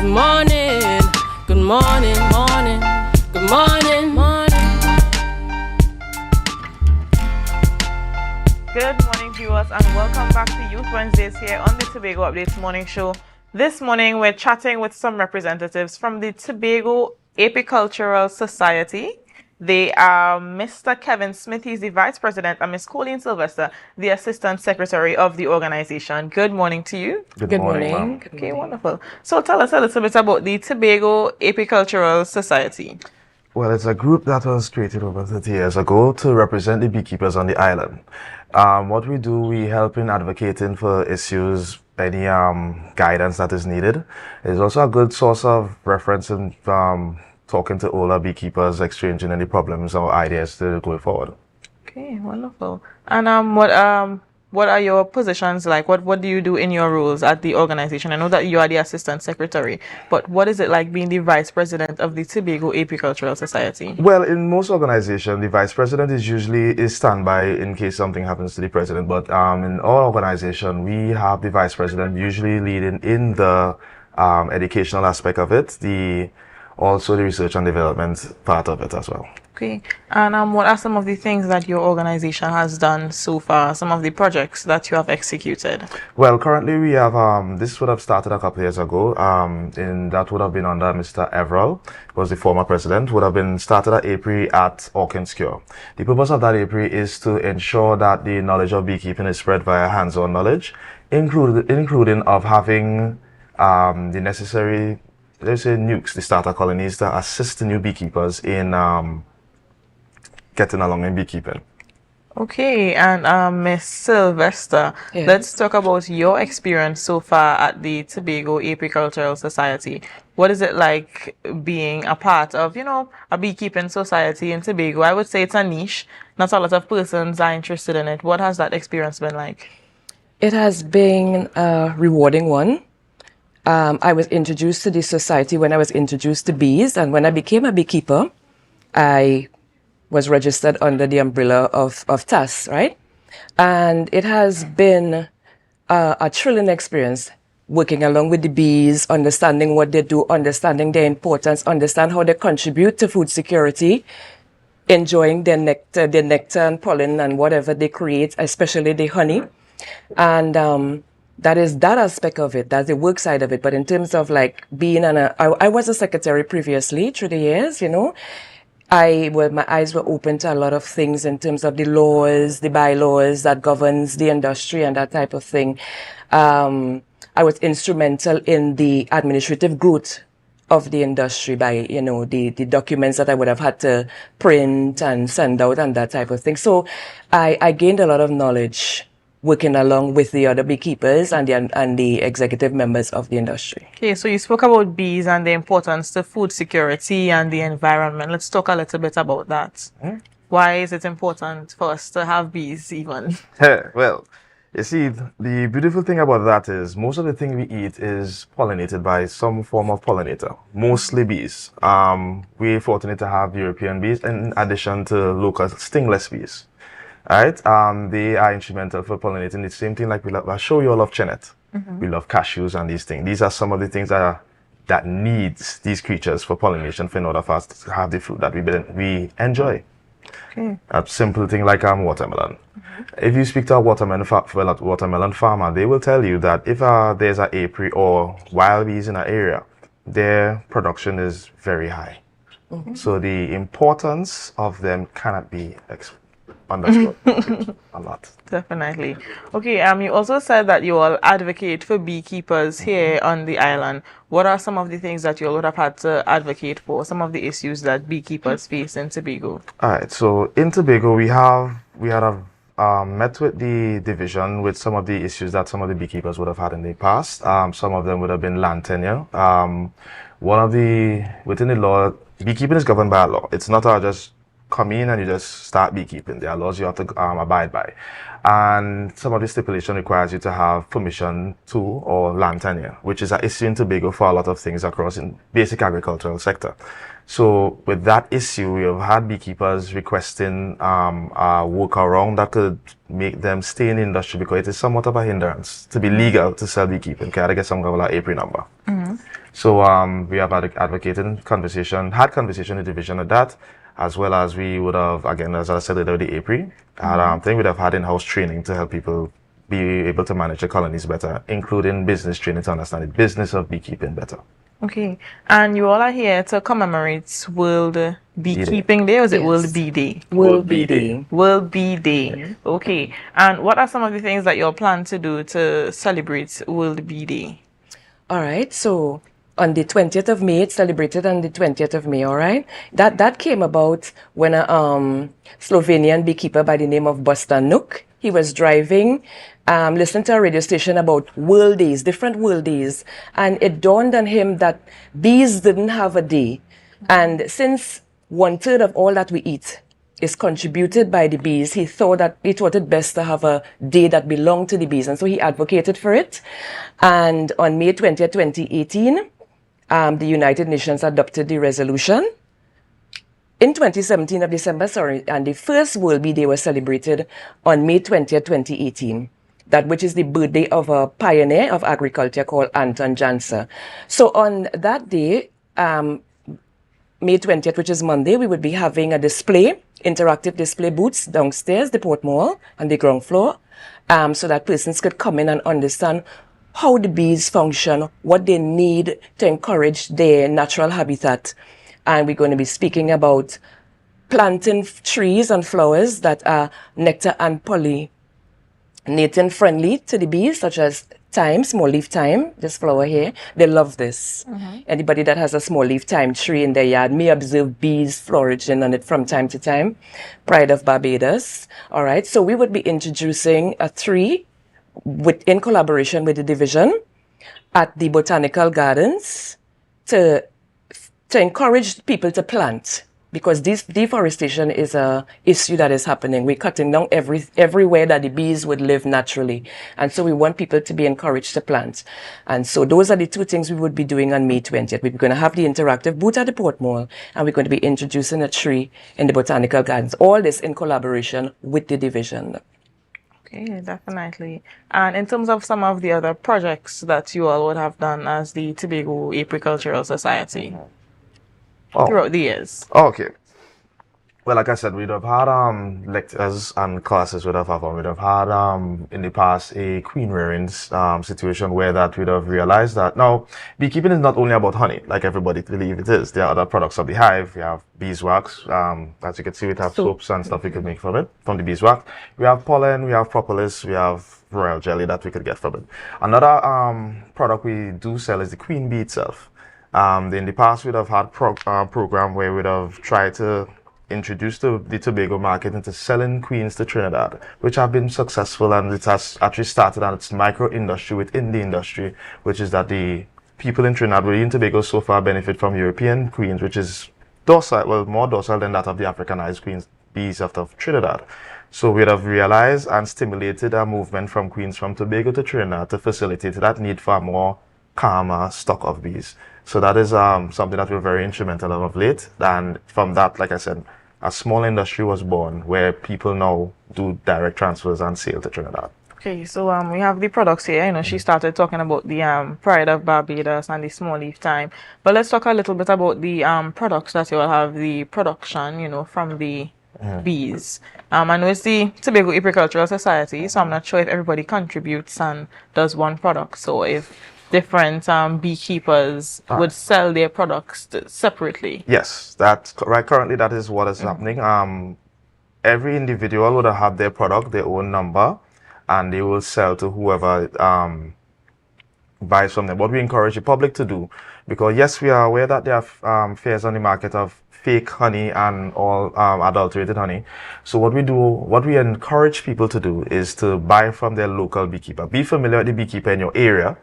morning, good morning, morning, good morning, morning. Good morning, viewers, and welcome back to Youth Wednesdays here on the Tobago Updates Morning Show. This morning, we're chatting with some representatives from the Tobago Apicultural Society. They are Mr. Kevin Smith, he's the Vice President, and Ms. Colleen Sylvester, the Assistant Secretary of the organization. Good morning to you. Good morning. Okay, wonderful. So tell us a little bit about the Tobago Apicultural Society. Well, it's a group that was created over 30 years ago to represent the beekeepers on the island. What we do, we help in advocating for issues, any guidance that is needed. It's also a good source of reference in talking to older beekeepers, exchanging any problems or ideas to go forward. Okay, wonderful. And what are your positions like? What do you do in your roles at the organization? I know that you are the assistant secretary, but what is it like being the vice president of the Tobago Apicultural Society? Well, in most organizations, the vice president is usually standby in case something happens to the president. But in our organization, we have the vice president usually leading in the educational aspect of it, also the research and development part of it as well. Okay, and what are some of the things that your organization has done so far, some of the projects that you have executed? Well, currently we have, this would have started a couple of years ago, and that would have been under Mr. Everall, who was the former president, would have been started at APRI at Hawkins Cure. The purpose of that APRI is to ensure that the knowledge of beekeeping is spread via hands-on knowledge, including of having the necessary, let's say, nukes, the starter colonies, to assist the new beekeepers in getting along in beekeeping. Okay, and Ms. Sylvester, Yes. Let's talk about your experience so far at the Tobago Apicultural Society. What is it like being a part of, a beekeeping society in Tobago? I would say it's a niche. Not a lot of persons are interested in it. What has that experience been like? It has been a rewarding one. I was introduced to this society when I was introduced to bees, and when I became a beekeeper, I was registered under the umbrella of TAS, right? And it has been a thrilling experience working along with the bees, understanding what they do, understanding their importance, understand how they contribute to food security, enjoying their nectar and pollen and whatever they create, especially the honey. And that is that aspect of it. That's the work side of it. But in terms of like being I was a secretary previously through the years, my eyes were open to a lot of things in terms of the laws, the bylaws that governs the industry and that type of thing. I was instrumental in the administrative growth of the industry by, the documents that I would have had to print and send out and that type of thing. So I gained a lot of knowledge working along with the other beekeepers and the executive members of the industry. Okay, so you spoke about bees and the importance to food security and the environment. Let's talk a little bit about that. Why is it important for us to have bees even? Well, you see, the beautiful thing about that is most of the thing we eat is pollinated by some form of pollinator, mostly bees. We're fortunate to have European bees in addition to local stingless bees. Right, they are instrumental for pollinating. The same thing like I show you all love chenet. We love cashews and these things. These are some of the things that needs these creatures for pollination in order for us to have the fruit that we enjoy. Okay. A simple thing like watermelon. If you speak to a watermelon farmer, they will tell you that if there's an apiary or wild bees in an area, their production is very high. So the importance of them cannot be understood a lot. Definitely. Okay, you also said that you all advocate for beekeepers here on the island. What are some of the things that you all would have had to advocate for, some of the issues that beekeepers face in Tobago? All right, so in Tobago, we had met with the division with some of the issues that some of the beekeepers would have had in the past. Some of them would have been land tenure. Within the law, beekeeping is governed by a law. It's not just come in and you just start beekeeping. There are laws you have to abide by. And some of the stipulation requires you to have permission to or land tenure, which is an issue in Tobago for a lot of things across in basic agricultural sector. So with that issue, we have had beekeepers requesting a workaround that could make them stay in the industry because it is somewhat of a hindrance to be legal to sell beekeeping. Can I get some kind of like APRI number? So we have had had conversation in the division of that, as well as we would have, again, as I said earlier, the APRI, thing we'd have had in-house training to help people be able to manage the colonies better, including business training to understand the business of beekeeping better. Okay, and you all are here to commemorate World Beekeeping Day, or is it Yes. World Bee Day? World Bee Day. World Bee Day. Okay, and what are some of the things that you'll plan to do to celebrate World Bee Day? All right, so on the 20th of May, it's celebrated on the 20th of May, all right? That came about when a Slovenian beekeeper by the name of Boston Nook, he was driving, listening to a radio station about world days, different world days, and it dawned on him that bees didn't have a day. And since 1/3 of all that we eat is contributed by the bees, he thought it best to have a day that belonged to the bees, and so he advocated for it. And on May 20th, 2018, the United Nations adopted the resolution. In 2017 of December, and the first World Bee Day was celebrated on May 20th, 2018. That which is the birthday of a pioneer of agriculture called Anton Janser. So on that day, May 20th, which is Monday, we would be having a display, interactive display booths downstairs, the Port Mall, on the ground floor, so that persons could come in and understand how the bees function, what they need to encourage their natural habitat. And we're going to be speaking about planting trees and flowers that are nectar and pollinating friendly to the bees, such as thyme, small leaf thyme, this flower here. They love this. Anybody that has a small leaf thyme tree in their yard may observe bees flourishing on it from time to time. Pride of Barbados. All right, so we would be introducing a tree in collaboration with the division at the Botanical Gardens to encourage people to plant, because this deforestation is a issue that is happening. We're cutting down everywhere that the bees would live naturally. And so we want people to be encouraged to plant. And so those are the two things we would be doing on May 20th. We're going to have the interactive booth at the Port Mall, and we're going to be introducing a tree in the Botanical Gardens. All this in collaboration with the division. Okay, definitely. And in terms of some of the other projects that you all would have done as the Tobago Apicultural Society throughout the years. Okay. Well, like I said, we'd have had lectures and classes we'd have had in the past a queen rearing situation where that we'd have realized that now beekeeping is not only about honey, like everybody believe it is. There are other products of the hive. We have beeswax. As you can see, we have soaps and stuff we could make from it, from the beeswax. We have pollen, we have propolis, we have royal jelly that we could get from it. Another product we do sell is the queen bee itself. In the past, we'd have had program where we'd have tried to introduce the Tobago market into selling queens to Trinidad, which have been successful, and it has actually started on its micro industry within the industry, which is that the people in Trinidad, in Tobago so far benefit from European queens, which is docile, well, more docile than that of the Africanized queens bees of Trinidad. So we'd have realized and stimulated a movement from queens from Tobago to Trinidad to facilitate that need for a more calmer stock of bees. So that is something that we're very instrumental of late. And from that, like I said, a small industry was born where people now do direct transfers and sale to Trinidad. Okay, so we have the products here. You know, she started talking about the Pride of Barbados and the small leaf thyme. But let's talk a little bit about the products that you will have, the production, you know, from the bees. I know it's the Tobago Apicultural Society, so I'm not sure if everybody contributes and does one product. So if different beekeepers would sell their products separately. Yes, that's right. Currently, that is what is happening. Every individual would have their product, their own number, and they will sell to whoever buys from them. What we encourage the public to do, because yes, we are aware that there are fears on the market of fake honey and all adulterated honey. So what we encourage people to do is to buy from their local beekeeper. Be familiar with the beekeeper in your area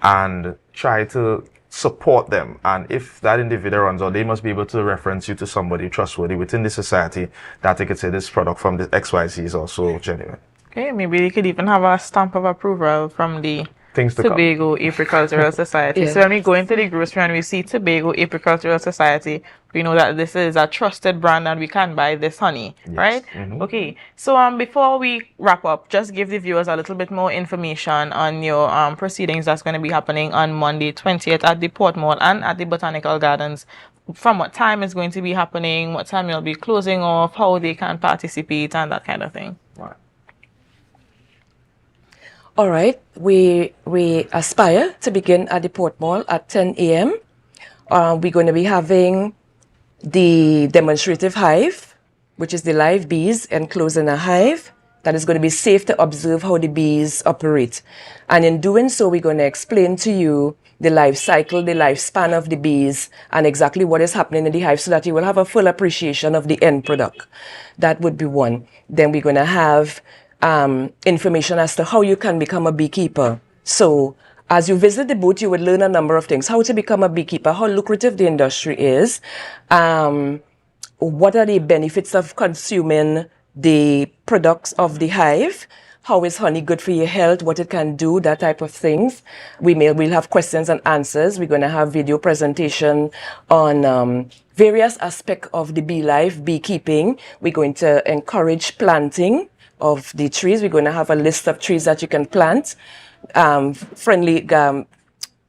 and try to support them. And if that individual runs out, they must be able to reference you to somebody trustworthy within the society that they could say this product from the XYZ is also genuine. Okay, maybe they could even have a stamp of approval from the things to come. Tobago Apicultural Society. Yeah. So when we go into the grocery and we see Tobago Apicultural Society, we know that this is a trusted brand and we can buy this honey, right? Okay. So before we wrap up, just give the viewers a little bit more information on your proceedings that's going to be happening on Monday 20th at the Port Mall and at the Botanical Gardens. From what time is going to be happening, what time you'll be closing off, how they can participate, and that kind of thing. Right. All right, we aspire to begin at the Port Mall at 10 a.m. We're going to be having the demonstrative hive, which is the live bees enclosed in a hive. That is going to be safe to observe how the bees operate. And in doing so, we're going to explain to you the life cycle, the lifespan of the bees, and exactly what is happening in the hive so that you will have a full appreciation of the end product. That would be one. Then we're going to have information as to how you can become a beekeeper. So as you visit the booth, you would learn a number of things. How to become a beekeeper, how lucrative the industry is, what are the benefits of consuming the products of the hive, how is honey good for your health, what it can do, that type of things. We'll have questions and answers. We're going to have video presentation on various aspects of the bee life, beekeeping. We're going to encourage planting of the trees. We're going to have a list of trees that you can plant,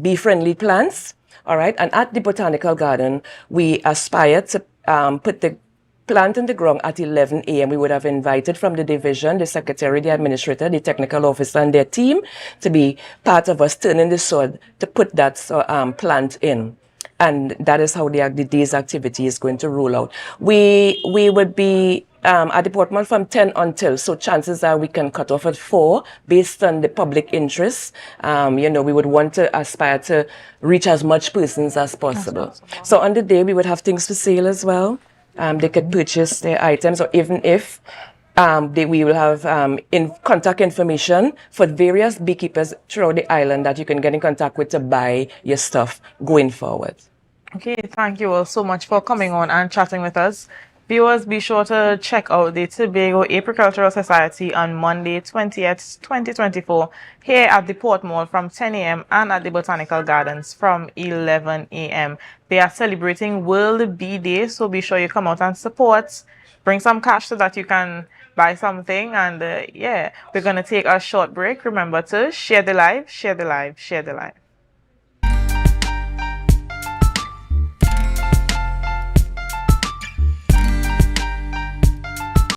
bee-friendly plants. All right. And at the Botanical Garden, we aspire to put the plant in the ground at 11 a.m. We would have invited from the division, the secretary, the administrator, the technical officer, and their team to be part of us turning the sod to put that plant in. And that is how the day's activity is going to roll out. We would be at the Port Mall from 10 until, so chances are we can cut off at 4 based on the public interest. We would want to aspire to reach as much persons as possible. So on the day, we would have things for sale as well. They could purchase their items, or even if we will have contact information for various beekeepers throughout the island that you can get in contact with to buy your stuff going forward. Okay, thank you all so much for coming on and chatting with us. Viewers, be sure to check out the Tobago Apicultural Society on Monday 20th, 2024 here at the Port Mall from 10 a.m. and at the Botanical Gardens from 11 a.m. They are celebrating World Bee Day, so be sure you come out and support. Bring some cash so that you can buy something. And we're going to take a short break. Remember to share the live, share the live, share the live.